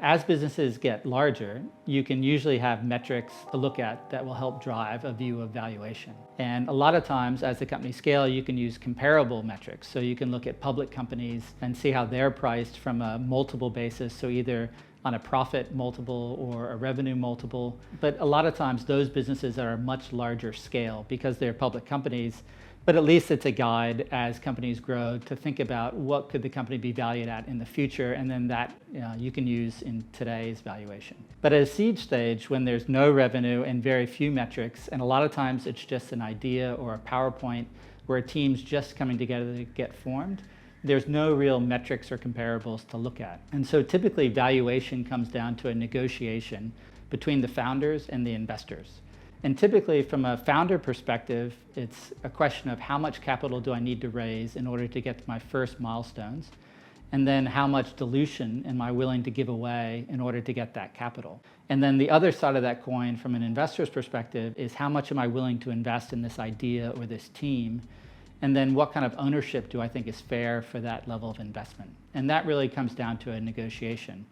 As businesses get larger, you can usually have metrics to look at that will help drive a view of valuation. And a lot of times, as the company scale, you can use comparable metrics. So you can look at public companies and see how they're priced from a multiple basis, so either on a profit multiple or a revenue multiple. But a lot of times those businesses are a much larger scale because they're public companies, but at least it's a guide as companies grow to think about what could the company be valued at in the future, and then that you can use in today's valuation. But at a seed stage, when there's no revenue and very few metrics, and a lot of times it's just an idea or a PowerPoint where a team's just coming together to get formed, there's no real metrics or comparables to look at. And so typically valuation comes down to a negotiation between the founders and the investors. And typically from a founder perspective, it's a question of how much capital do I need to raise in order to get to my first milestones? And then how much dilution am I willing to give away in order to get that capital? And then the other side of that coin from an investor's perspective is how much am I willing to invest in this idea or this team? And then what kind of ownership do I think is fair for that level of investment? And that really comes down to a negotiation.